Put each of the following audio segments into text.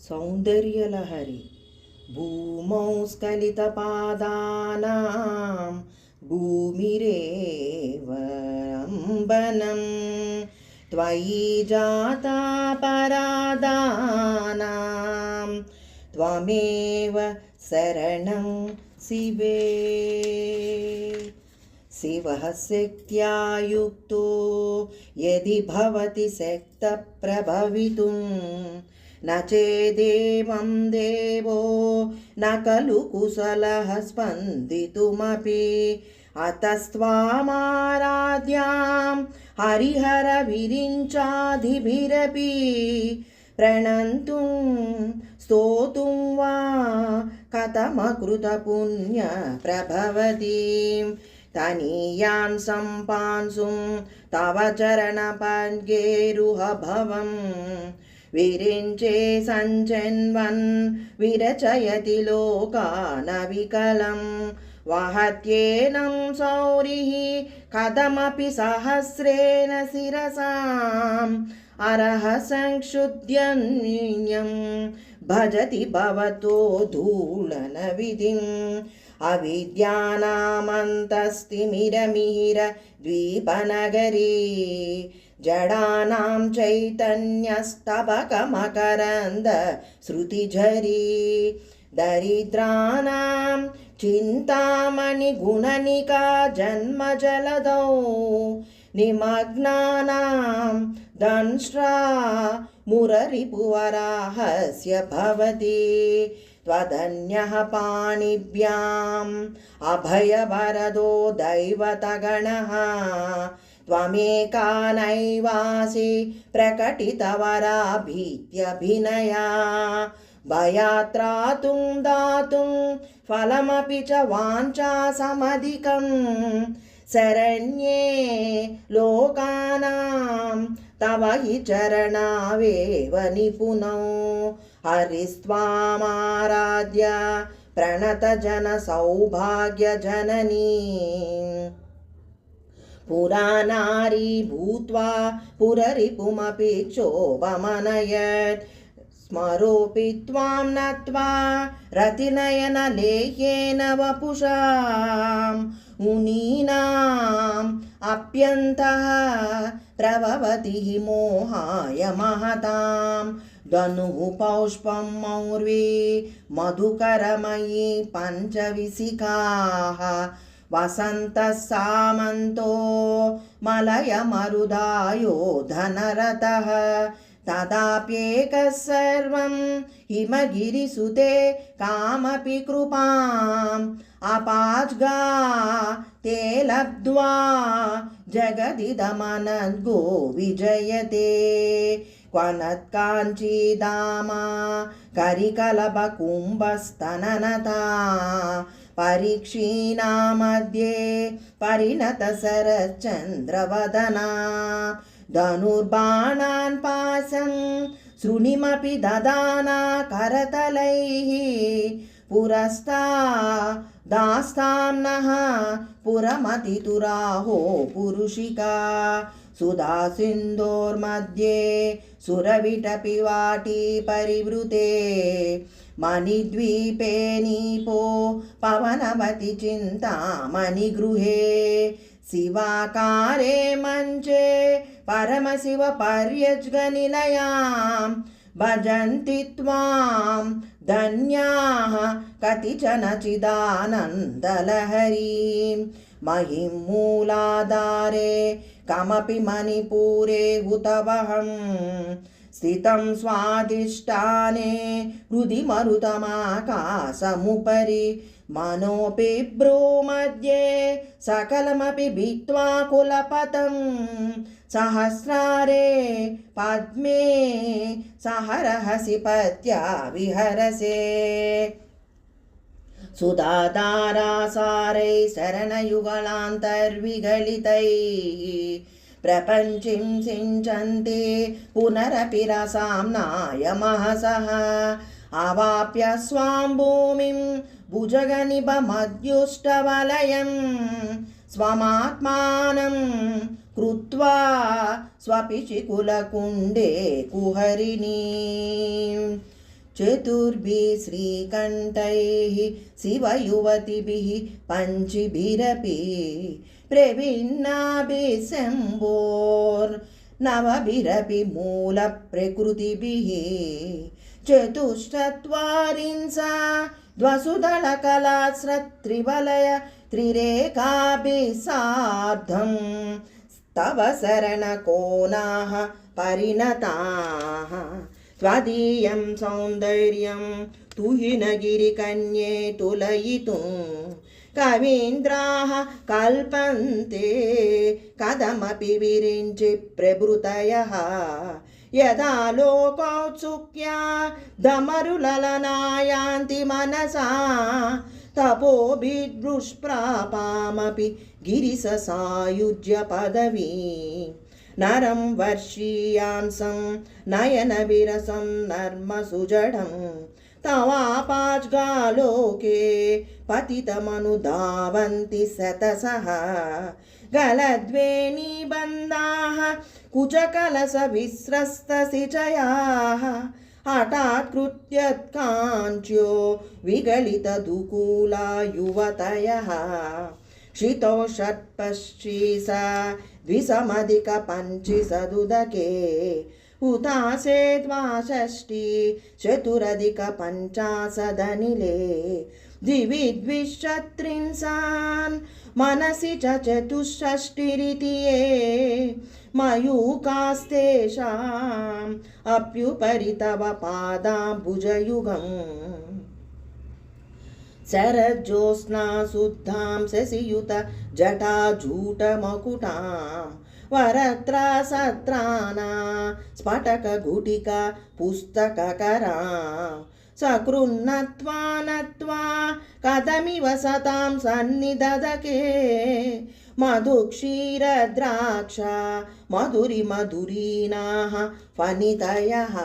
सौन्दर्यलहरी भूमौ स्खलितपादानां भूमिरेव अम्बनं त्वयि जातापराधानां त्वमेव शरणं शिवे। शिवः शक्त्या युक्तो यदि भवति शक्तप्रभवितुं न चेदेवं देवो न खलु कुशलः स्पन्दितुमपि। अतस्त्वामाराध्यां हरिहरविरिञ्चादिभिरपि प्रणन्तुं स्तोतुं वा कथमकृतपुण्यप्रभवतीं तनीयान् सम्पांसुं तव चरणपद्गेरुहभवं विरिञ्चे सञ्चन्वन् विरचयति लोकानविकलं वहत्येनं सौरिः कथमपि सहस्रेण शिरसाम् अरह संक्षुद्यन्यं भजति भवतो धूलनविधिम् अविद्यानामन्तस्तिमिरमिहिर द्वीपनगरी जडानां चैतन्यस्तबकमकरन्द श्रुतिझरी दरिद्राणां चिन्तामणिगुणनिका जन्मजलदौ निमग्नानां दंष्ट्रा मुररिपुवराहस्य भवति त्वदन्यः पाणिभ्याम् अभयवरदो दैवतगणः त्वमेका नैवासि प्रकटितवराभीत्यभिनया भयात्रातुं दातुं फलमपि च वाञ्छासमधिकं शरण्ये लोकानां तव हि चरणावेव निपुणौ हरिस्त्वामाराध्य प्रणतजनसौभाग्यजननी पुरानारी भूत्वा पुररिपुमपि क्षोभमनयत् स्मरोऽपि त्वां नत्वा रतिनयनलेह्येन वपुषां मुनीनाम् अप्यन्तः प्रभवति हि मोहाय महतां धनुः पौष्पं मौर्वी मधुकरमयी पञ्चविशिखाः वसन्तः सामन्तो मलयमरुदायो धनरतः तदाप्येकः सर्वं हिमगिरिसुते कामपि कृपाम् अपाज्गा ते लब्ध्वा जगदिदमनद्गो विजयते क्वनत्काञ्चीदामा करिकलभकुम्भस्तननता परीक्षीणा मध्ये परिणतशरच्चन्द्रवदना धनुर्बाणान् पाशं शृणिमपि ददाना करतलैः पुरस्तादास्तां नः पुरमतितुराहो पुरुषिका सुधा सिन्धोर्मध्ये सुरविटपि वाटी परिवृते मणिद्वीपे नीपो पवनवति चिन्तामणिगृहे शिवाकारे मञ्चे परमशिवपर्यज्ञनिलयां भजन्ति त्वां धन्याः कतिचन चिदानन्दलहरीं महिं मूलाधारे कमपि मणिपुरे हुतवहं स्थितं स्वाधिष्ठाने हृदि मरुतमाकाशमुपरि मनोऽपि भ्रूमध्ये सकलमपि भित्त्वा कुलपतं सहस्रारे पद्मे सहरहसि पत्या विहरसे सुधाधारासारै शरणयुगलान्तर्विगलितैः प्रपञ्चिं सिञ्चन्ते पुनरपि रसां नायमहसः अवाप्य स्वां भूमिं भुजगनिभमध्युष्टवलयं स्वमात्मानं कृत्वा स्वपिशिकुलकुण्डे कुहरिणीं चतुर्भिः श्रीकण्ठैः शिवयुवतिभिः पञ्चभिरपि प्रभिन्नाभिः शम्भोर्नवभिरपि मूलप्रकृतिभिः चतुश्चत्वारिंसा द्वसुदलकलास्रत्रिवलय त्रिरेखाभिः सार्धं तव शरणकोनाः परिणताः त्वदीयं सौन्दर्यं तुहिनगिरिकन्ये तुलयितुं कवीन्द्राः कल्पन्ते कथमपि विरिञ्चि प्रभृतयः यदा लोकौत्सुक्या दमरुललनायान्ति मनसा तपोभिद्दुष्प्रापामपि गिरिससायुज्य पदवी नरं वर्षीयांसं नयनविरसं नर्मसुजडं तवापाज्गालोके पतितमनुधावन्ति शतशः गलद्वेणीबन्धाः कुचकलशविस्रस्तसिचयाः हठात् कृत्यत्काञ्च्यो विगलितदुकूला युवतयः क्षितौ षट्पश्चिसा द्विसमधिकपञ्चशदुदके हुतासे द्वाषष्टि चतुरधिकपञ्चाशदनिले द्विविद्विषत्रिंशान् मनसि च चतुष्षष्टिरिति ये मयूकास्तेषाम् अप्युपरि तव पादाम्बुजयुगम् शरज्योत्स्ना शुद्धां शशियुत जटाजूटमकुटां वरत्रासत्राना स्फटकगुटिका पुस्तककरां सकृन्नत्वा नत्वा कथमिव सतां सन्निदधके मधुक्षीरद्राक्षा मधुरिमधुरीणाः फणितयः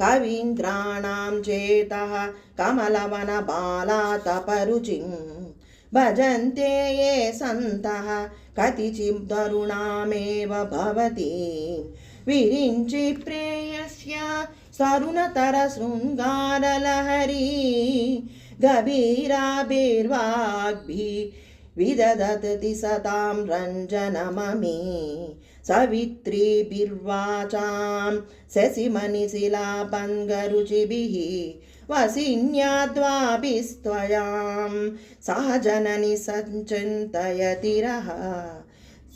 कवीन्द्राणां चेतः कमलवनबालातपरुचिं भजन्ते ये सन्तः कतिचिदरुणामेव भवति विरिञ्चि प्रेयस्य तरुणतरशृङ्गारलहरी गभीराभिर्वाग्भिः विदधति सतां रञ्जनममी सवित्रीभिर्वाचां शशिमणिशिलापङ्गरुचिभिः वसिन्याद्वाभिस्त्वयां सहजननि सञ्चिन्तयतिरः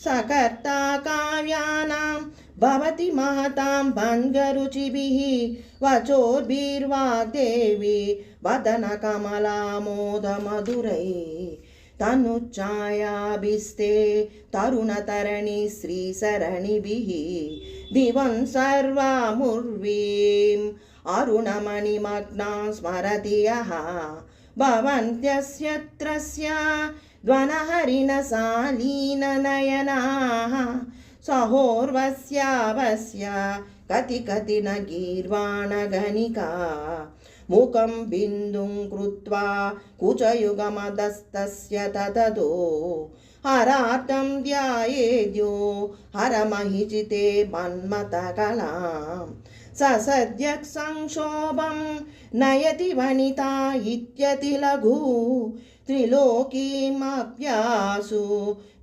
सकर्ता काव्यानां भवति महतां भङ्गरुचिभिः वचोर्भिर्वाग्देवी वदनकमलामोदमधुरैः तनुच्छायाभिस्ते तरुणतरणि श्रीसरणिभिः दिवं सर्वामुर्वीम् अरुणमणिमग्नां स्मरति यः भवन्त्यस्यत्रस्य द्वनहरिणशालीननयनाः सहोर्वस्यावस्य कति न गीर्वाणगणिका मुखं बिन्दुं कृत्वा कुचयुगमदस्तस्य ततदो हरार्थं ध्यायेद्यो हरमहिचिते मन्मथकलां ससद्यः संक्षोभं नयति वनिता इत्यति लघु त्रिलोकीमप्यासु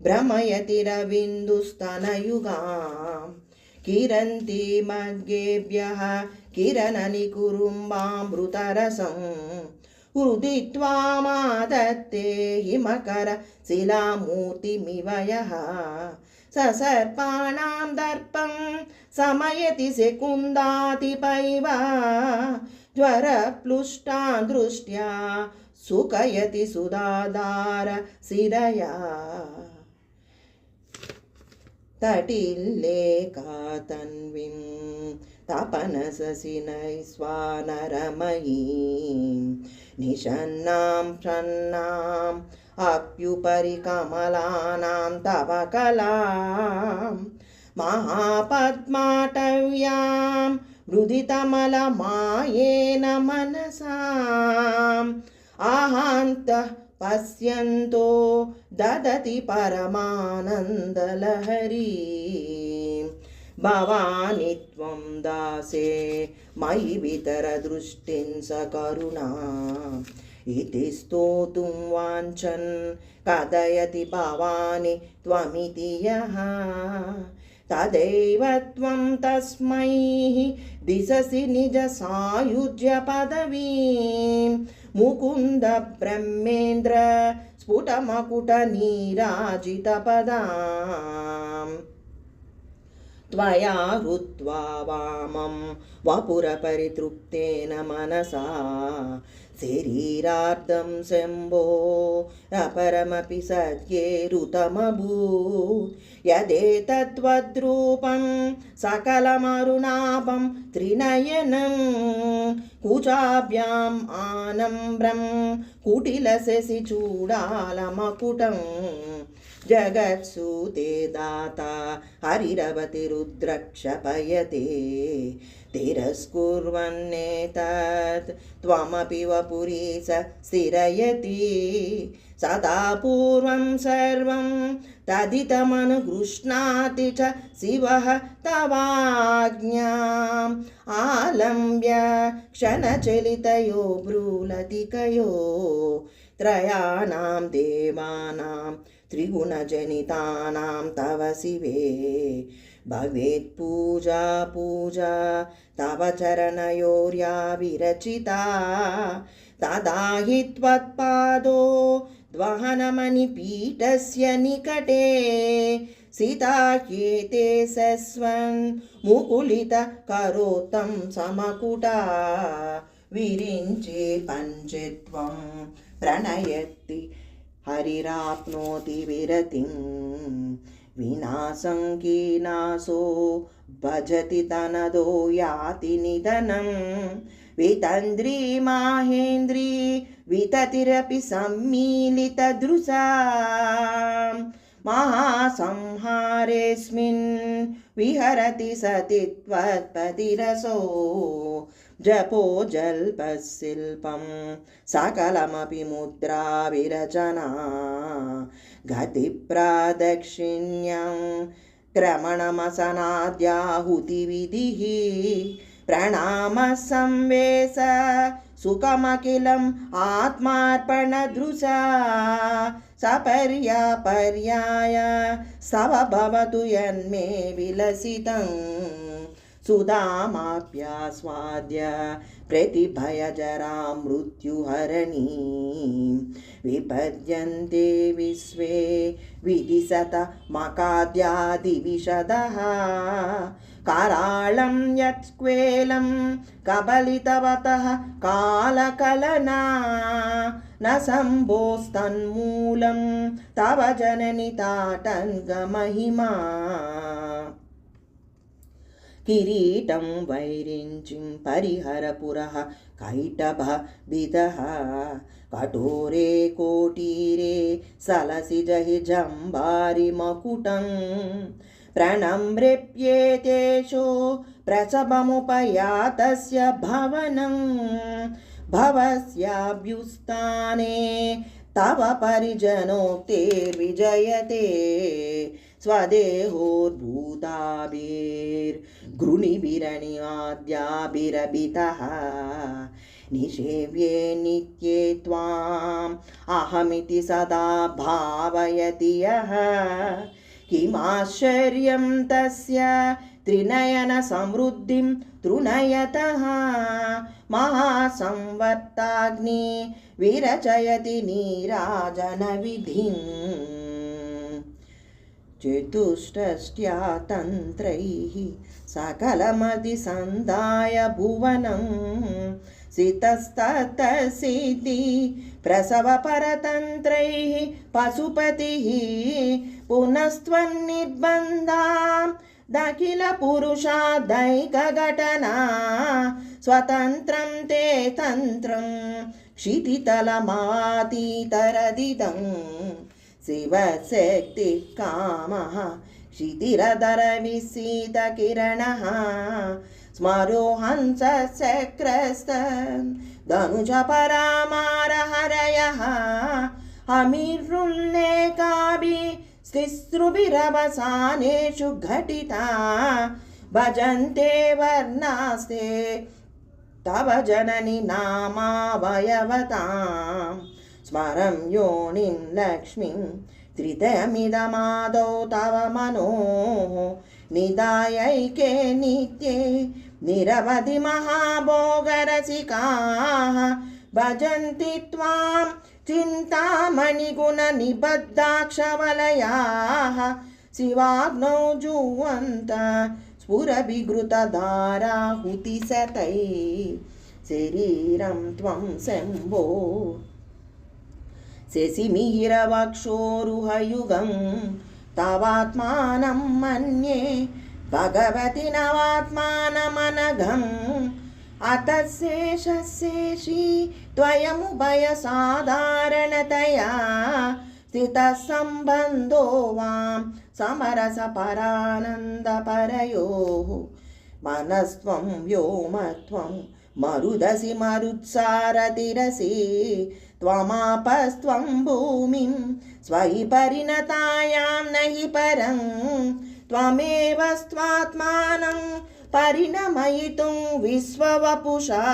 भ्रमयति रविन्दुस्तनयुगाम् किरन्ति मद्गेभ्यः किरणनिकुरुम्बामृतरसं उदित्वा मादत्ते हिमकर शिलामूर्तिमिव यः ससर्पाणां दर्पं समयति सेकुन्दातिपैव ज्वरप्लुष्टां दृष्ट्या सुखयति सुधाधार शिरया तटिल्लेखातन्वीं तपनशशिनैस्वानरमयीं निषन्नां प्रन्नाम् अप्युपरि कमलानां तव कलां महापद्माटव्यां मृदितमलमायेन मनसाम् आहान्तः पश्यन्तो ददति परमानन्दलहरी भवानि त्वं दासे मयि वितरदृष्टिं सकरुणा इति स्तोतुं वाञ्छन् कथयति भवानि त्वमिति यः तदैव त्वं तस्मै दिशसि निजसायुज्यपदवीं मुकुन्द ब्रह्मेन्द्र स्फुटमकुटनीराजितपदाम् त्वया हृत्वा वामं वपुरपरितृप्तेन मनसा शरीरार्धं शम्भो अपरमपि सद्येरुतमभूत् यदेतद्वद्रूपं सकलमरुणाभं त्रिनयनं कुचाभ्याम् आनम्रं कुटिलशशिचूडालमकुटं जगत्सूते दाता हरिरवतिरुद्रक्षपयते तिरस्कुर्वन्नेतत् त्वमपि वपुरीश स्थिरयति सदा पूर्वं सर्वं तदितमनुगृह्णाति च शिवः तवाज्ञाम् आलम्ब्य क्षणचलितयो ब्रूलतिकयो त्रयाणां देवानां त्रिगुणजनितानां तव शिवे भवेत् पूजा पूजा तव चरणयोर्या विरचिता तदा हि त्वत्पादो द्वहनमणिपीठस्य निकटे सीता ह्येते सस्वन् मुकुलितकरोत्तं समकुटा विरिञ्चे पञ्चत्वं प्रणयति हरिराप्नोति विरतिं विनाशङ्कीनाशो भजति तनदो याति निधनं वितन्द्री माहेन्द्री विततिरपि सम्मीलितदृशा महासंहारेऽस्मिन् विहरति सति त्वत्पतिरसो जपो जल्पशिल्पं सकलमपि मुद्रा विरचना गतिप्रादक्षिण्यं क्रमणमसनाद्याहुतिविधिः प्रणामः संवेश सुखमखिलम् आत्मार्पणदृशा सपर्यापर्याय स्तव भवतु यन्मे विलसितम् सुधामाप्यास्वाद्य प्रतिभयजरा मृत्युहरणीं विपद्यन्ते विश्वे विदिशत मकाद्यादिविशदः कराळं यत्स्क्वेलं कबलितवतः कालकलना न सम्भोस्तन्मूलं तव जननि ताटङ्गमहिमा किरीटं वैरिञ्चिं परिहरपुरः कैटभविदः कठोरे कोटीरे सलसिजहि जम्बारिमकुटं प्रणम्रेप्येतेषु प्रसभमुपयातस्य भवनं भवस्याभ्युत्थाने तव परिजनोक्तिर्विजयते स्वदेहोर्भूताभिर्गृणिभिरनिवाद्याभिरभितः निषेव्ये नित्ये त्वाम् अहमिति सदा भावयति यः किमाश्चर्यं तस्य त्रिनयनसमृद्धिं तृणयतः महासंवर्ताग्नि विरचयति नीराजनविधिम् चतुष्टष्ट्या तन्त्रैः सकलमधिसन्धाय भुवनं सितस्ततसिद्धि प्रसवपरतन्त्रैः पशुपतिः पुनस्त्वन्निर्बन्धां दखिलपुरुषादैकघटना स्वतन्त्रं ते तन्त्रं क्षितितलमातीतरदिदम् शिवशक्तिः कामः क्षितिरधरविसीतकिरणः स्मरो हंसचक्रस्तन् धनुजपरामारहरयः हमिरुल्लेखाभिः स्तिस्रुभिरवसानेषु घटिता भजन्ते वर्णास्ते तव जननि नामावयवतां स्मरं योनिं लक्ष्मीं त्रितयमिदमादौ तव मनोः निधायैके नित्ये निरवधि महाभोगरसिकाः भजन्ति त्वां चिन्तामणिगुणनिबद्धाक्षवलयाः शिवाग्नौ जुह्वन्त स्फुरविघृतधाराहुतिशतैः शरीरं त्वं शम्भो शशिमिहिरवक्षोरुहयुगं तवात्मानं मन्ये भगवति नवात्मानमनघम् अतः शेषशेषी त्वयमुभयसाधारणतया स्थितः सम्बन्धो वां समरसपरानन्दपरयोः मनस्त्वं व्योमत्वं मरुदसि मरुत्सारतिरसि त्वमापस्त्वं भूमिं स्वयि परिणतायां नहि परं त्वमेव स्वात्मानं परिणमयितुं विश्ववपुषा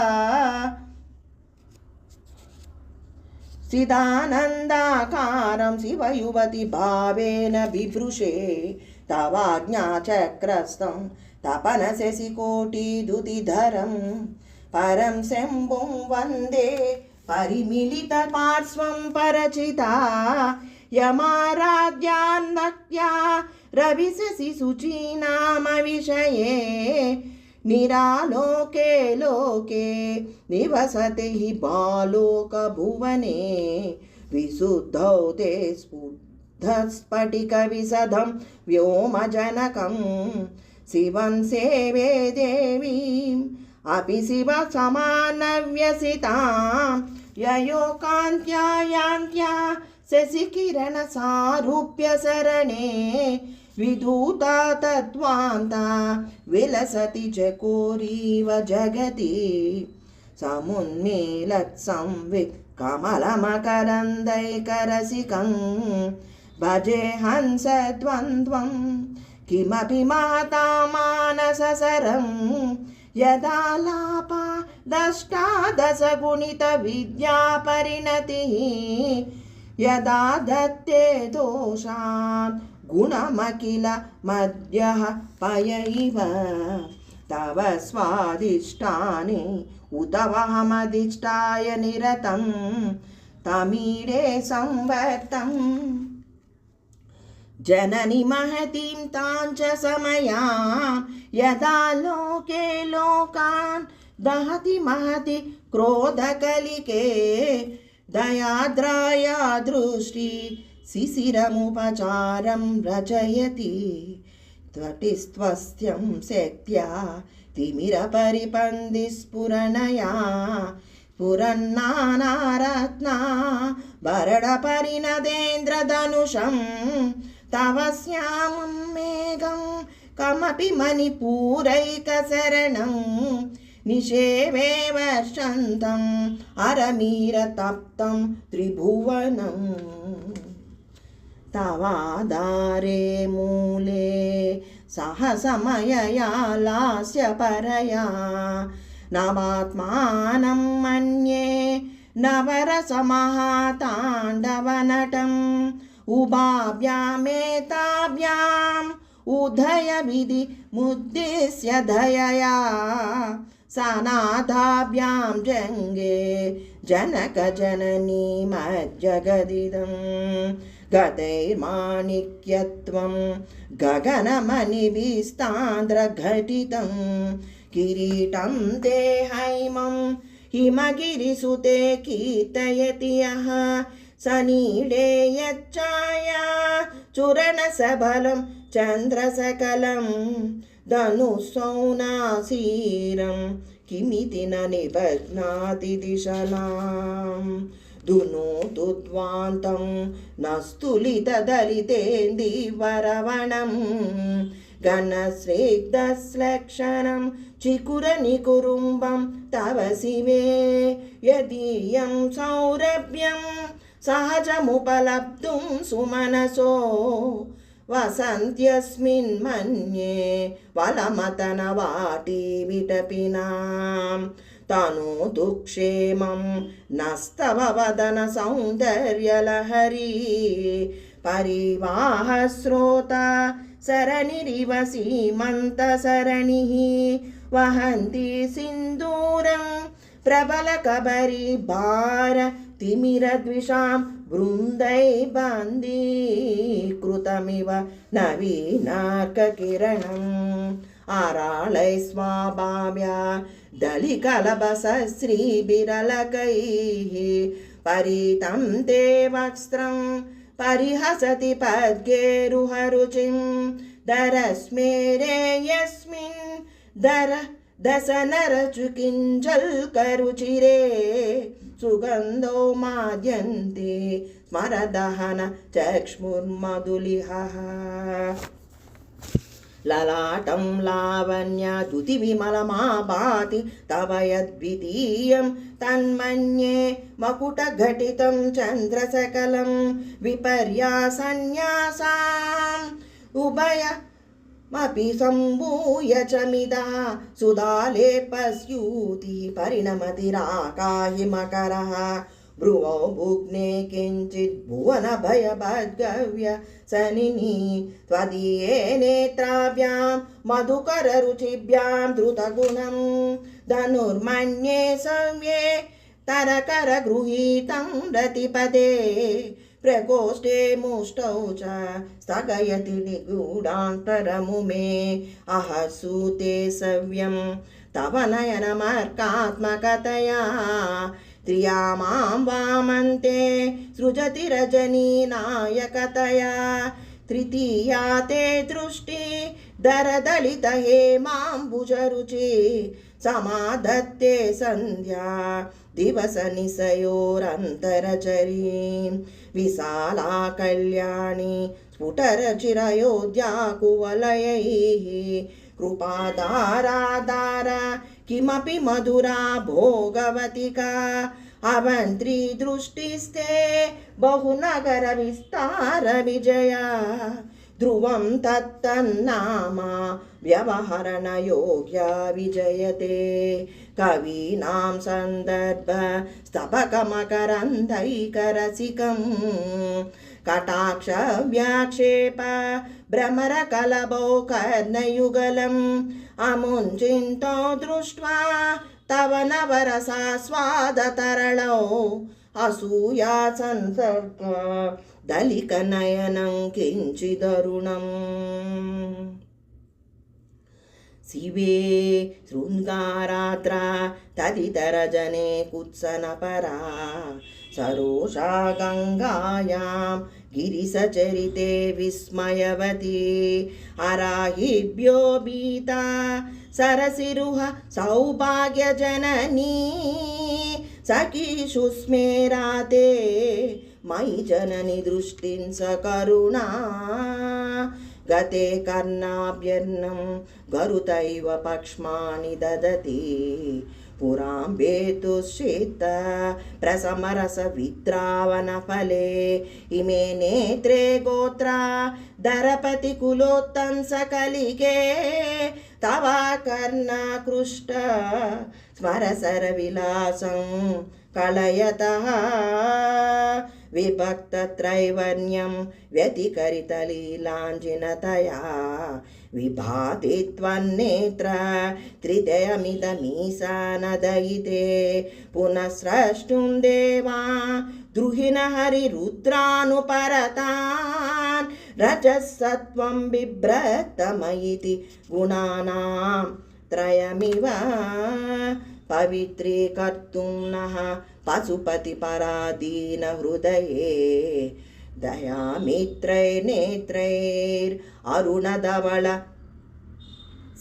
चिदानन्दाकारं शिवयुवति भावेन बिभृशे तवाज्ञाचक्रस्थं तपनशशिकोटिदुतिधरं परं शम्भुं वन्दे परिमिलितपार्श्वं परचिता यमाराध्यान्नक्त्या रविशशिशुचीनामविषये निरालोके लोके निवसते हि बालोकभुवने विशुद्धौ ते स्फुटस्फटिकविशदं व्योमजनकं शिवं सेवे देवीम् अपि शिवसमानव्यसितां ययोकान्त्या यान्त्या शशिकिरणसारूप्य शरणे विधूता तत्त्वान्ता विलसति चकोरीव जगति समुन्मीलत्संवित् कमलमकरन्दैकरसिकं भजे हंसद्वन्द्वं किमपि महता मानससरं यदालापा दष्टादशगुणितविद्यापरिणतिः यदा दत्ते दोषान् गुणमखिल मध्यः पय इव तव स्वादिष्टानि उतवहमधिष्ठाय निरतं तमीडे संवर्तं जननि महतीं ताञ्च समयां यदा लोके लोकान् दहति महति क्रोधकलिके दयाद्राया दृष्टि शिशिरमुपचारं रचयति त्वटिस्त्वस्त्यं शक्त्या तिमिरपरिपन्दिस्फुरणया स्फुरन्नानारत्ना भरणपरिणदेन्द्रधनुषं तव श्यामं मेघं कमपि मणिपूरैकशरणं निषेवे वर्षन्तम् अरमीरतप्तं त्रिभुवनम् तवाधारे मूले सहसमयया लास्यपरया नवात्मानं मन्ये नवरसमहाताण्डवनटम् उभाभ्यामेताभ्याम् उदयविधि मुद्दिश्य दयया सनाथाभ्यां जङ्गे जनकजननीमज्जगदिदं गतैर्माणिक्यत्वं गगनमणिभिस्तान्द्रघटितं किरीटं ते हैमं हिमगिरिसुते कीर्तयति यः सनीडे यच्चाया चूरणसबलं चन्द्रसकलं धनुःसौनासीरं किमिति न निबध्नाति दिशलां दुनोतुध्वान्तं न स्तुलितदलितेन्दीवरवणं घनस्निग्धश्लक्षणं चिकुरनिकुरुम्बं तव शिवे यदीयं सौरभ्यं सहजमुपलब्धुं सुमनसो वसन्त्यस्मिन् मन्ये वलमतनवाटी विटपिनां तनोतु क्षेमं नस्तव वदन सौन्दर्यलहरी परिवाहस्रोता सरणिरिव सीमन्तसरणिः वहन्ति सिन्दूरं प्रबलकबरी भार तिमिरद्विषां वृन्दैबन्दीकृतमिव नवीनार्ककिरणम् आराळै स्वाभाव्या दलिकलबसश्रीबिरलकैः परितं ते वस्त्रं परिहसति पद्गेरुहरुचिं दरस्मेरे यस्मिन् दशनरचुकिञ्जल्करुचिरे सुगन्धो माद्यन्ते स्मरदहन चक्ष्मुर्मधुलिहः ललाटं लावण्याद्युतिविमलमाभाति तव यद्वितीयं तन्मन्ये मकुटघटितं चन्द्रसकलं विपर्यासन्यासाम् उभयमपि सम्भूय च मिदः सुधालेपस्यूतिः परिणमतिराकाहि मकरः भ्रुवौ भुग्ने किञ्चित् भुवनभयभद्गव्य सनिनी त्वदीये नेत्राभ्यां मधुकररुचिभ्यां द्रुतगुणं धनुर्मन्ये सव्ये तरकरगृहीतं रतिपदे प्रकोष्ठे मुष्टौ च स्थगयति निगूढान्तरमुमे अहसूते सव्यं तव नयनमर्कात्मकतया त्रिया मां वामन्ते सृजति रजनी नायकतया तृतीया ते दृष्टि दरदलित हेमाम्बुजरुचि समाधत्ते सन्ध्या दिवसनिशयोरन्तरचरीं विशाला कल्याणी स्फुटरचिरयोध्याकुवलयैः कृपाधाराधारा किमपि मधुरा भोगवतिका अवन्त्री दृष्टिस्ते बहुनगरविस्तार विजया ध्रुवं तत्तन्नामा व्यवहरणयोग्या विजयते कवीनां सन्दर्भ स्तबकमकरन्दैकरसिकं कटाक्ष व्याक्षेप भ्रमरकलभौ कर्णयुगलम् अमुञ्चिन्तो दृष्ट्वा तव नवरसास्वादतरलौ असूया संसर्ग दलिकनयनं किञ्चिदरुणम् शिवे शृङ्गारात्रा तदितरजने कुत्सनपरा सरोषा गङ्गायां गिरिसचरिते विस्मयवती अराहिभ्यो भीता सरसिरुह सौभाग्यजननी सखीषु स्मेराते मयि जननि दृष्टिं सकरुणा गते कर्णाभ्यर्नं गरुतैव पक्ष्मानि ददति पुराम्बेतुश्चित्त प्रसमरसविद्रावणफले इमे नेत्रे गोत्रा दरपतिकुलोत्तंसकलिके तव कर्णाकृष्ट स्मरसरविलासं कलयतः विभक्तत्रैवर्ण्यं व्यतिकरितलीलाञ्जिनतया विभाति त्वन्नेत्र त्रिदयमिदमीशानदयिते पुनः स्रष्टुं देवा द्रुहिण हरिरुद्रानुपरतान् रजसत्वं बिभ्रतमयिति गुणानां त्रयमिव पवित्रीकर्तुं नः पशुपतिपराधीन हृदये दयामित्रैर्नेत्रैररुणधवल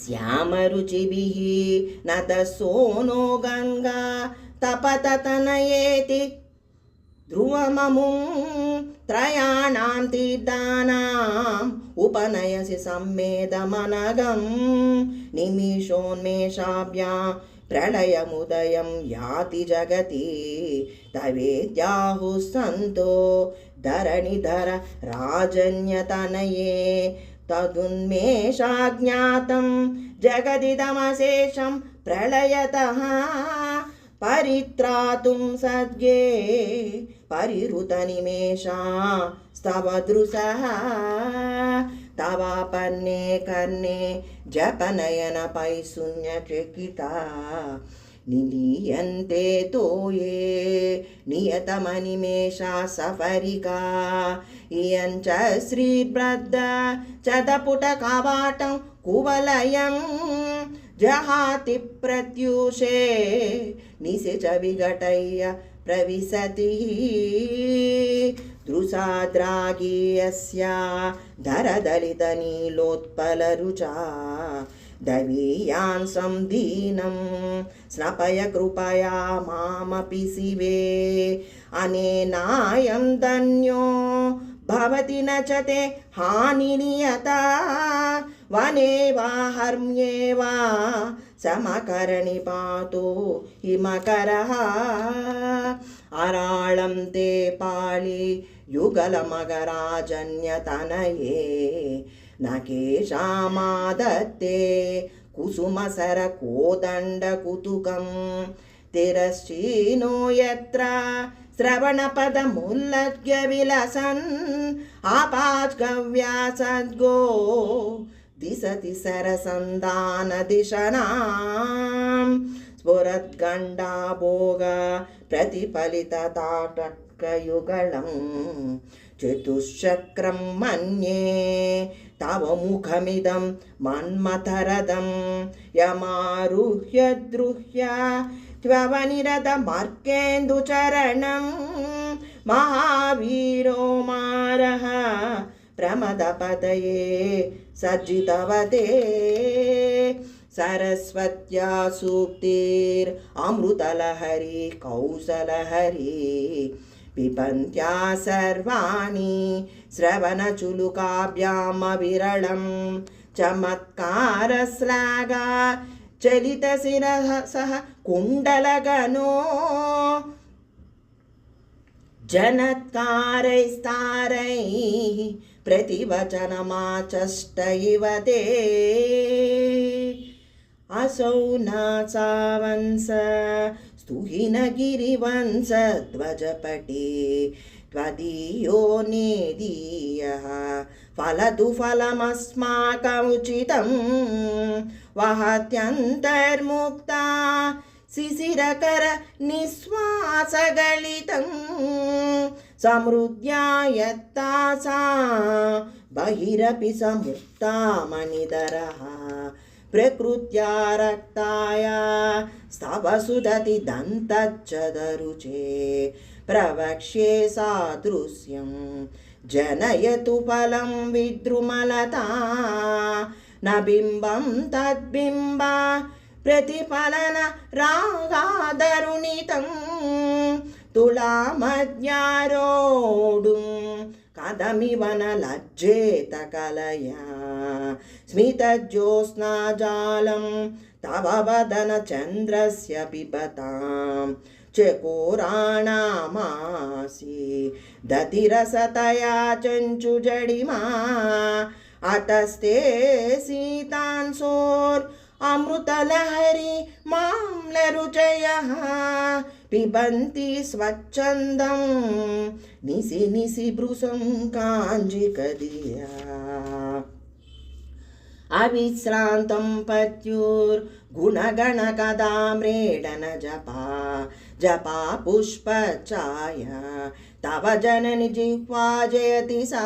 श्यामरुचिभिः नदसोनो गङ्गा तपततनयेति ध्रुवममुं त्रयाणां तीर्थानाम् उपनयसि सम्मेदमनगं निमिषोन्मेषाभ्यां प्रलयमुदयं याति जगति तवेद्याहुः सन्तो धरणिधर राजन्यतनये तदुन्मेषाज्ञातं जगदिदमशेषं प्रलयतः परित्रातुं सद्ये परिहृतनिमेषा स्तव दृशः तवापन्ने कर्णे जपनयन पैशून्यचकिता निलीयन्ते तोये नियतमनिमेषा सफरिका इयञ्च श्रीब्रद्ध चतपुटकवाटं कुवलयं जहाति प्रत्यूषे निशिच विघटय्य प्रविशति दृशाद्रागीयस्या धरदलितनीलोत्पलरुचा दवीयांसं दीनं स्नपय कृपया मामपि शिवे अनेनायं धन्यो भवति न च ते हानिनियता वने वा हर्म्ये वा समकरनिपातो हिमकरः अराळं ते पाळि युगलमगराजन्यतनये न केशामादत्ते कुसुमसरकोदण्डकुतुकं तिरश्चीनो यत्र श्रवणपदमुल्लघ्य विलसन् आपाच्गव्या सद्गो दिशति सरसन्धानदिशनां स्फुरद्गण्डाभोग प्रतिफलितताटकयुगलं चतुश्चक्रं मन्ये तव मुखमिदं मन्मथरदं यमारुह्य द्रुह्य त्ववनिरतमर्केन्दुचरणं महावीरो मारः प्रमदपतये सज्जितवते सरस्वत्या सूक्तिरमृतलहरी कौसलहरी पिबन्त्या सर्वाणि श्रवणचुलुकाभ्यामविरलं चमत्कारश्लाघा चलितशिरः सह कुण्डलगनो जनत्कारैस्तारैः प्रतिवचनमाचष्ट इव ते असौ नासावंस स्तुहिनगिरिवंश ध्वजपटे त्वदीयो नेदीयः फलतु फलमस्माकमुचितं वहत्यन्तर्मुक्ता शिशिरकर निःश्वासगलितं समृद्ध्या यत्तासा बहिरपि समुक्ता मणिधरः प्रकृत्या रक्ताया स्तव सुदति दन्तच्छदरुचे प्रवक्ष्ये सादृश्यं जनयतु फलं विद्रुमलता न बिम्बं तद्बिम्बा प्रतिफलन रागादरुणितं तुलामज्ञारोढुं कदमिव न लज्जेत कलया स्मितज्योत्स्नाजालं तव वदनचन्द्रस्य पिबतां चकोराणामासि दतिरसतया चञ्चुजडिमा अतस्ते सीतांसोर् अमृतलहरी माम्लरुचयः पिबन्ति स्वच्छन्दं निसि निसि भृशं काञ्जिकदिया अविश्रान्तं पत्युर्गुणगणकदाम्रेडन जपा पुष्पचाया तव जननि जिह्वा जयति सा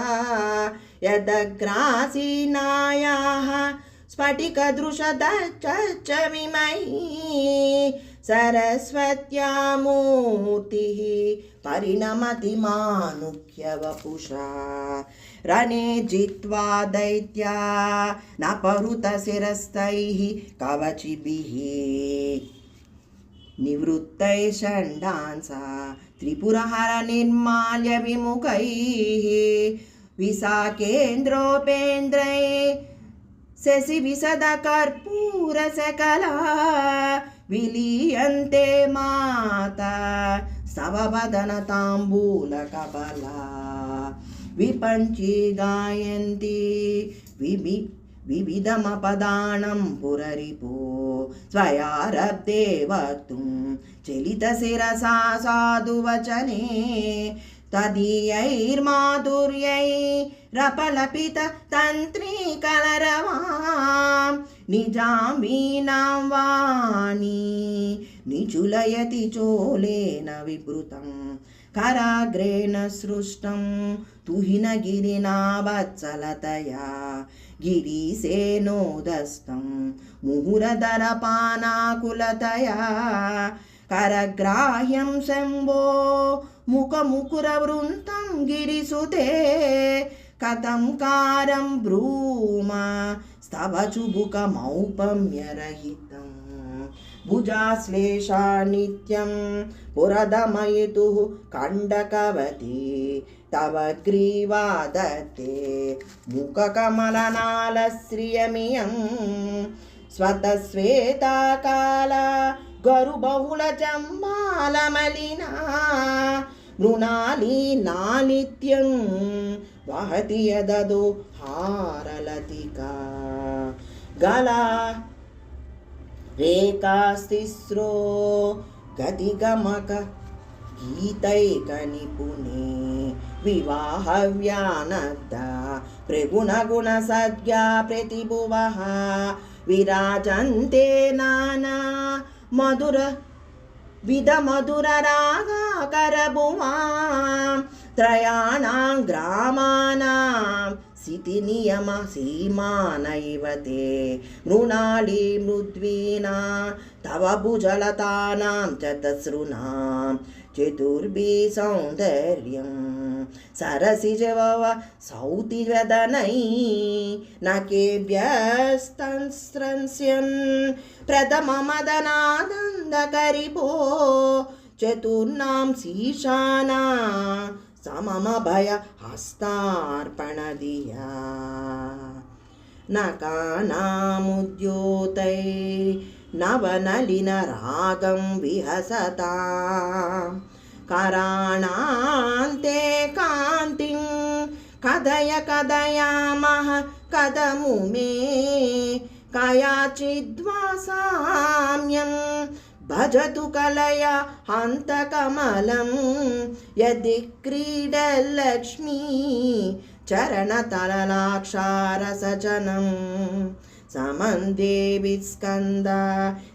यदग्रासीनायाः स्फटिकदृशदच्चविमयी सरस्वत्या मूर्तिः परिणमति मानुह्यवपुषा रणे जित्वा दैत्या न परुतशिरस्तैः कवचिभिः निवृत्तैः षण्डांसा त्रिपुरहर निर्माल्य विमुखैः विशाखेन्द्रोपेन्द्रैः शशि विशद कर्पूर सकला विलीयन्ते माता स्तववदन ताम्बूल कबला विपञ्ची गायन्ति विविधमपदानं पुररिपो स्वयारब्धे वक्तुं चलितशिरसा साधुवचने तदीयैर्माधुर्यैरपलपिततन्त्रीकलरवां निजां वीणां वाणी निचुलयति चोलेन विवृतं कराग्रेण सृष्टं तुहिनगिरिना वत्सलतया गिरिसेनोदस्तं मुहुरधरपानाकुलतया करग्राह्यं शम्भो मुखमुकुरवृन्तं गिरिसुते कथं कारं ब्रूम स्तव चुबुकमौपम्यरहितं भुजाश्लेषा नित्यं पुरदमयितुः कण्डकवती तव ग्रीवा दत्ते मुखकमलनालश्रियमियं स्वतस्वेताकाला गरुबहुलजम्बालमलिना मृणालीना नित्यं वहति यददो हारलतिका गला रेखास्तिस्रो गतिगमक गीतैकनिपुणे विवाहव्यानद्दा प्रगुणगुणसद्या प्रतिभुवः विराजन्ते नाना मधुर विधमधुररागाकरभुवां त्रयाणां ग्रामाणां सितिनियमसीमानैव ते मृणाली मृद्वीना तव भुजलतानां चतसृणां चतुर्भिः सौन्दर्यं सरसिजवव सौतिवदनै नकेभ्यस्तंस्रंस्यन् प्रथममदनानन्दकरिभो चतुर्णां शीर्षाणां सममभय हस्तार्पणधिया नकानामुद्योतै नवनलिनरागं विहसतां कराणान्ते कान्तिं कदय कदयामः कदमु मे कयाचिद्वा साम्यं भजतु कलया हन्तकमलं यदि क्रीडलक्ष्मी चरणतललाक्षारसजनं समन्दे विस्कन्द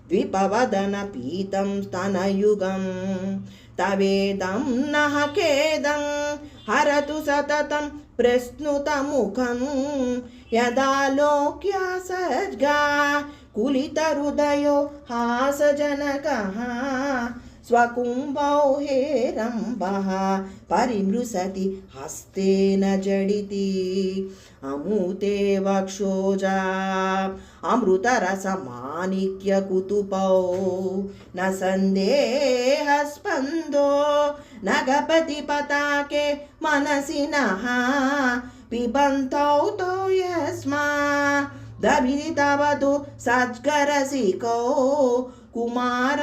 द्विपवदन पीतं स्तनयुगं तवेदं नः खेदं हरतु सततं प्रस्नुतमुखं यदालोक्य सज्गा कुलितहृदयो हासजनकः स्वकुम्भौ हेरम्बः परिमृशति हस्तेन जडिति अमूते वक्षोजा अमृतरसमाणिक्यकुतुपौ न सन्देहस्पन्दो न गपति पताके मनसि नः पिबन्तौ तौ यस्मा दभितवतु सज्गरसिकौ कुमारावद्यापि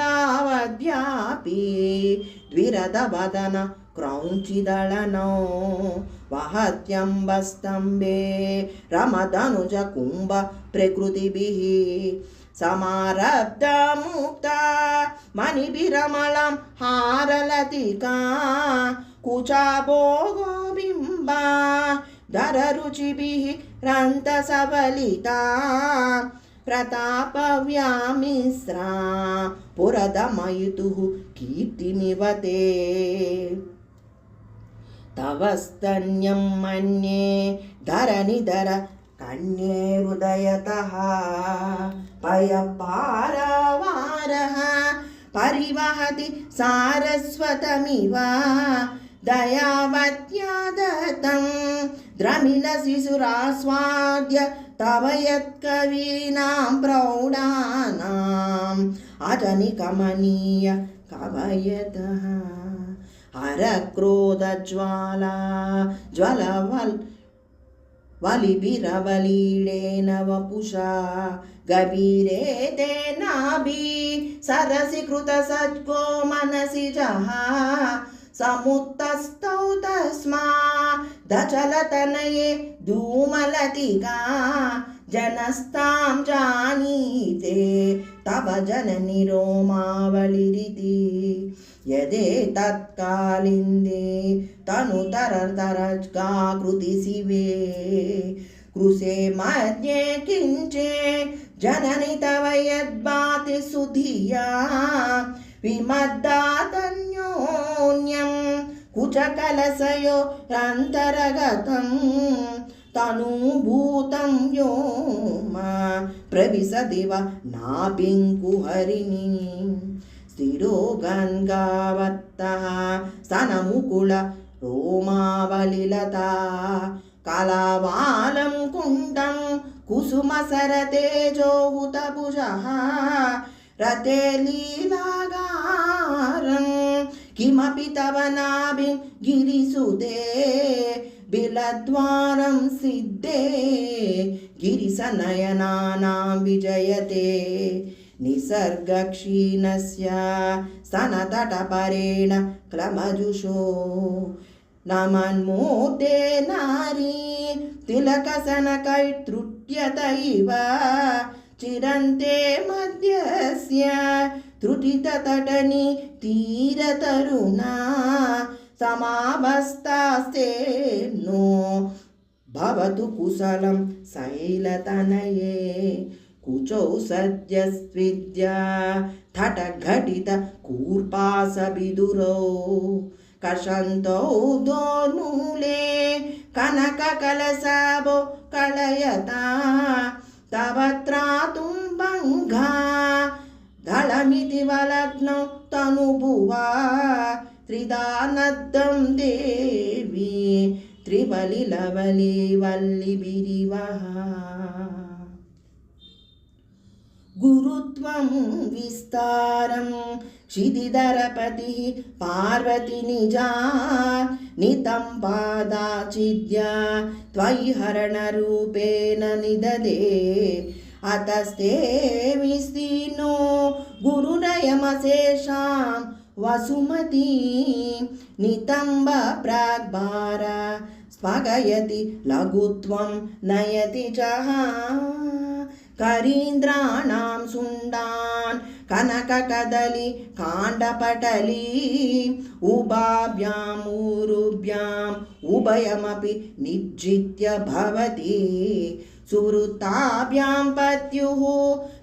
द्विरदवदन क्रौञ्चिदळनौ वहत्यम्बस्तम्भे रमदनुज कुम्भ प्रकृतिभिः समारब्धमुक्ता मणिभिरमलं हारलतिका कुचाभोगो बिम्बा धररुचिभिः रन्तसबलिता प्रतापव्यामिश्रा पुरदमयितुः कीर्तिमिव ते तव स्तन्यं मन्ये धरणिधर कन्ये हृदयतः पयपारवारः परिवहति सारस्वतमिव दयावत्या दत्तं द्रमिलशिशुरास्वाद्य तव यत्कवीनां प्रौढानाम् अजनिकमनीय कवयतः हरक्रोधज्वाला ज्वलवलिभिरवलीडेन वपुषा गभीरे तेनाभि सरसि कृतसद्गो मनसि जहा समुत्तस्थौ तस्मा दचलतनये धूमलतिका जनस्तां जानीते तव जननि रोमावलिरिति यदेतत्कालिन्दे तनुतरतरज्गाकृति शिवे कृसे मध्ये किञ्चे जननि तव यद्भाति सुधिया विमद्दातन्योन्यं कुचकलशयोरन्तरगतं तनुभूतं व्योम प्रविशदिव नाभिङ्कुहरिणी स्थिरो गङ्गावत्तः स्तनमुकुल रोमावलिलता कलावालं कुण्डं कुसुमसरतेजोहुतभुजः रते लीलागारं किमपि तव नाभिं गिरिसुते बिलद्वारं सिद्धे गिरिसनयनानां विजयते निसर्गक्षीणस्य स्तनतटपरेण क्लमजुषो नमन्मूर्ते नारी तिलकसनकैत्रुट्यत इव चिरन्ते मध्यस्य त्रुटिततटनी तीरतरुणा समावस्थास्ते नो भवतु कुशलं शैलतनये कुचौ सद्यस्विद्या तटघटित कूर्पासबिदुरौ कषन्तौ दोर्मूले कनककलशाभो कलयता तव त्रातुं भङ्गा दलमिति वलग्नौ तनुभुवा त्रिदानद्धं देवी त्रिबलिलवली वल्लिभिरिवः गुरुत्वं विस्तारं क्षितिधरपतिः पार्वती निजा नितं पादाचिद्या त्वयि हरणरूपेण निददे अतस्ते विस्तीर्णो गुरुनयमशेषां वसुमती नितम्ब प्राग्भार स्पगयति लघुत्वं नयति च करीन्द्राणां सुण्डान् कनककदली काण्डपटली उभाभ्याम् ऊरुभ्याम् उभयमपि निर्जित्य भवति सुवृत्ताभ्यां पत्युः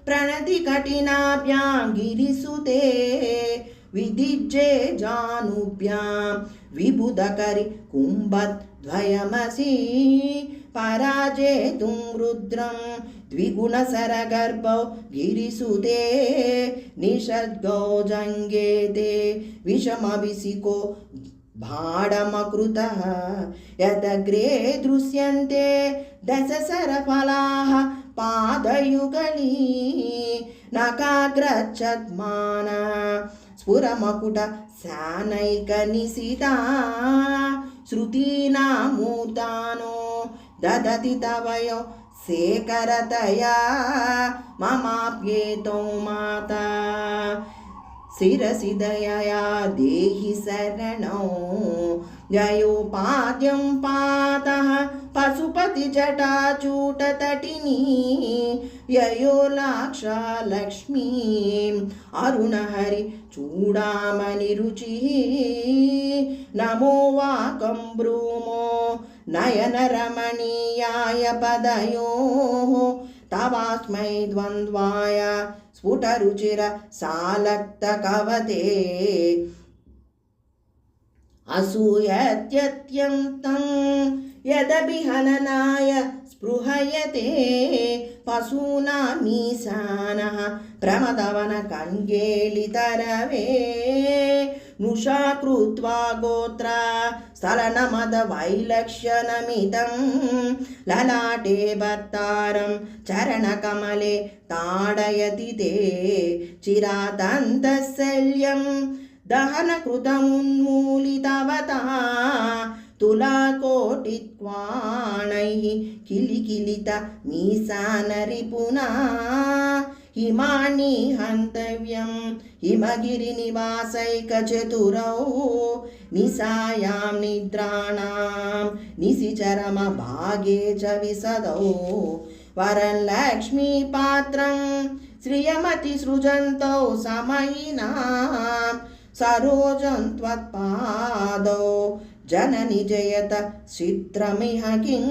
प्रणति कठिनाभ्यां गिरिसुते विदिज्ये जानुभ्यां विबुधकरि कुम्भद्वयमसि पराजेतुं रुद्रं द्विगुणसरगर्भौ गिरिसुते निषद्गौ जङ्गेते विषमभिषिको भाडमकृतः यदग्रे दृश्यन्ते दशसरफलाः पादयुगली नकाग्रच्छद्मान स्फुरमकुट सानैकनिशिता श्रुतीनामूर्तानो ददति तवयो शेखरतया ममाप्येतौ माता शिरसि दयया देहि शरणौ जयोपाद्यं पातः पशुपतिजटाचूटतटिनी ययोलाक्षा लक्ष्मीं अरुणहरि चूडामणिरुचिः नमो वाकं ब्रूमो नयनरमणीयाय पदयोः तवास्मै द्वन्द्वाय स्फुटरुचिर सालक्तकवते असूयत्यत्यन्तं यदभिहननाय स्पृहयते पशूनामीशानः प्रमदवनकङ्गेलितरवे मृषा कृत्वा गोत्र स्थलनमदवैलक्ष्यनमितं ललाटे भर्तारं चरणकमले ताडयति ते चिरातन्तशल्यं दहनकृतमुन्मूलितवता तुलाकोटित्वाणैः किलिकिलित मीसानरिपुना हिमानि हन्तव्यं हिमगिरिनिवासैकचतुरौ निशायां निद्राणां निशिचरमभागे च विशदौ वरलक्ष्मीपात्रं श्रियमति सृजन्तौ समयिनां सरोजं त्वत्पादौ जननि जयत चित्रमिह किं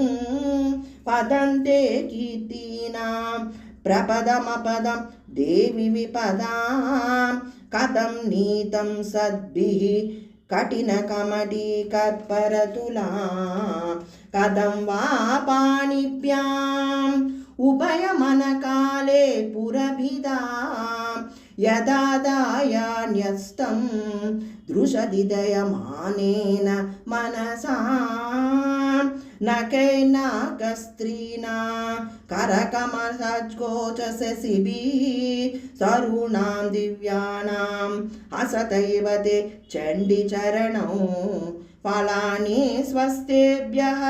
पदन्ते कीर्तीनां प्रपदमपदं देवि विपदां कथं नीतं सद्भिः कठिनकमटीकत्परतुला कथं वा पाणिभ्याम् उभयमनकाले पुरभिदां यदा दायान्यस्तं दृशदिदयमानेन मनसा नखैर्नाकस्त्रीणा करकमलसज्जोचसशिभिः सरूणां दिव्यानां हसतैव ते चण्डीचरणौ फलानि स्वस्तेभ्यः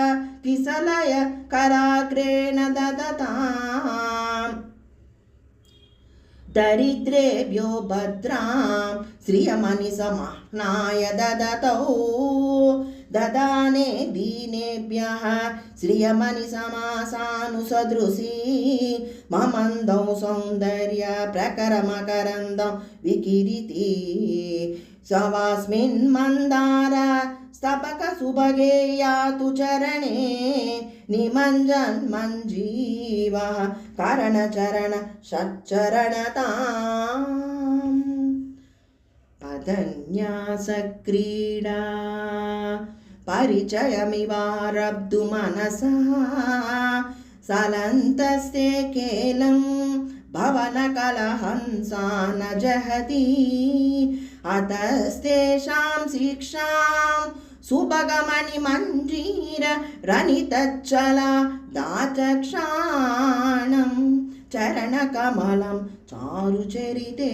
किसलय कराग्रेण ददताम् दरिद्रेभ्यो भद्रां श्रियमनिसमह्नाय ददतौ ददाने दीनेभ्यः श्रियमनिसमासानुसदृशी ममन्दौ सौन्दर्य प्रकरमकरन्दं विकिरीति सवास्मिन् मन्दार स्तपक सुभगे यातु चरणे निमञ्जन् मञ्जीवः करणचरण षच्चरणताम् पदन्यासक्रीडा परिचयमिवारब्धु मनसः सलन्तस्ते केलं भवनकलहंसा न जहति अतस्तेषां शिक्षां सुभगमणिमञ्जीर रनितच्चला दाचक्षाणं चरणकमलं चारुचरिते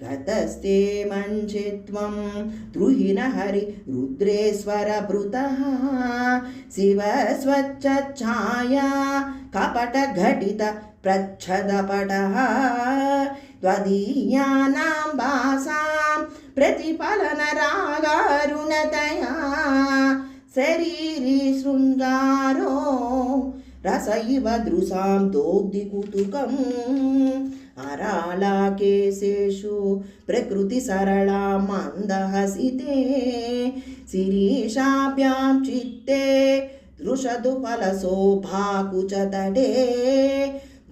गतस्ते मञ्चित्वं द्रुहिणहरि रुद्रेश्वरभृतः शिवस्वच्छाया कपटघटित प्रच्छदपटः त्वदीयानां भासां प्रतिफलनरागारुणतया शरीरी शृङ्गारो रस इव दृशां दोग्धिकुतुकम् अरालाकेशेषु प्रकृतिसरला मन्दहसिते शिरीषाभ्यां चित्ते दृशदुफलशोभाकुचतटे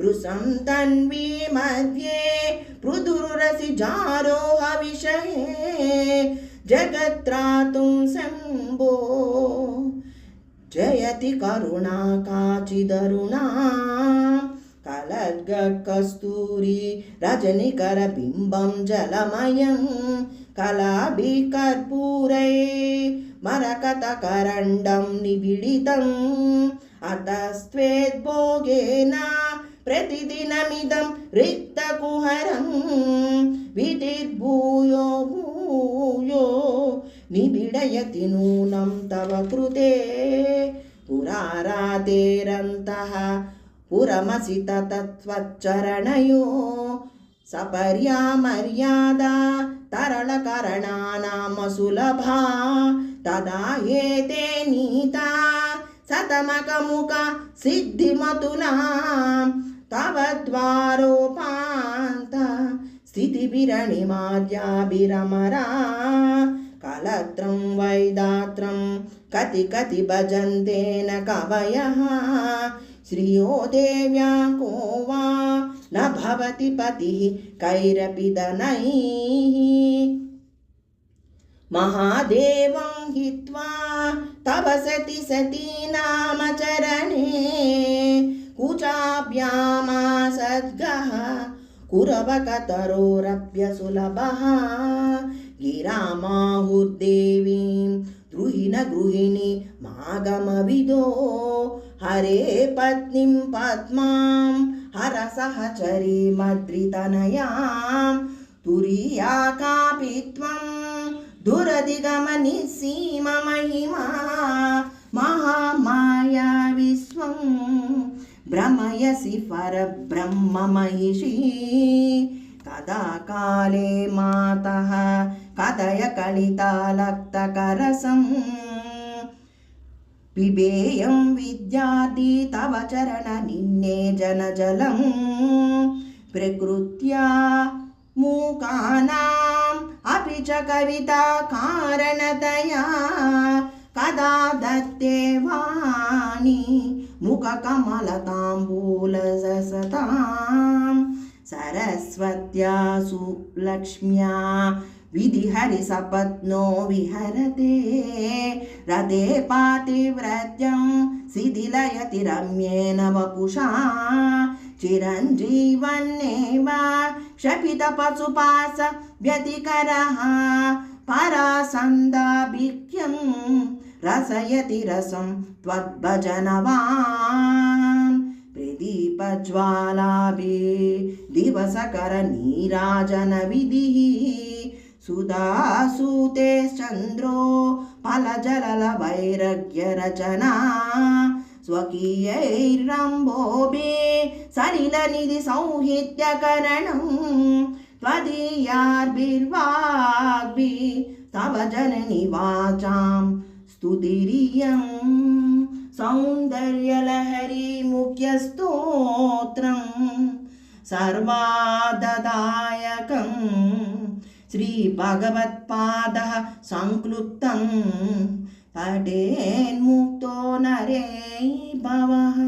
भृशं तन्वी मध्ये पृथुरसिजारोह विषये जगत्रातुं शम्भो जयति करुणा काचिदरुणा कलर्गकस्तूरी रजनिकरबिम्बं जलमयं कलाभिकर्पूरै मरकतकरण्डं निबिडितम् अतस्त्वेद्भोगेन प्रतिदिनमिदं रिक्तकुहरं विधिर्भूयो भूयो निबिडयति नूनं तव कृते पुरारातेरन्तः पुरमसि तत्त्वच्चरणयो सपर्या मर्यादा तरलकरणानामसुलभा तदा एते नीता शतमकमुका सिद्धिमतुलां तव द्वारोपान्त स्थितिभिरणिमाद्याभिरमरा कलत्रं वैदात्रं कति कति भजन्ते न कवयः श्रियो देव्या को वा न भवति पतिः कैरपि दनैः महादेवं हित्वा तव सति नामचरणे कुचाभ्यामासद्गः कुरवकतरोरप्यसुलभः गिरामाहुर्देवीं द्रुहिण गृहिणी मागमविदो हरे पत्नीं पद्मां हरसहचरी मद्रितनयां तुरीया कापि त्वं दुरधिगमनिसीममहिमा महामाया विश्वं भ्रमयसि परब्रह्ममहिषी कदा काले मातः कथय कलितालक्तकरसं पिबेयं विद्यार्थी तव चरण निन्नेजनजलं प्रकृत्या मूकानाम् अपि च कविता कारणतया कदा दत्ते वाणी मुखकमलताम्बूलससतां सरस्वत्या सुलक्ष्म्या विधिहरिसपत्नो विहरते रते पातिव्रत्यं शिथिलयति रम्येन वपुषा चिरञ्जीवन्नेव क्षपितपशुपास व्यतिकरः परासन्दाभिक्यं रसयति रसं त्वद्भजनवान् प्रदीपज्वालाभिः दिवसकरनीराजनविधिः सुधासूतेश्चन्द्रो फलजललवैरग्यरचना स्वकीयैरम्भोभिः सलिलनिधिसौहित्यकरणं त्वदीयार्भिर्वाग्भिः तव जननि वाचां स्तुतिरियं सौन्दर्यलहरी मुख्यस्तोत्रं सर्वाददायकं श्रीभगवत्पादः संक्लुप्तं पठेन्मुक्तो नरे भवः।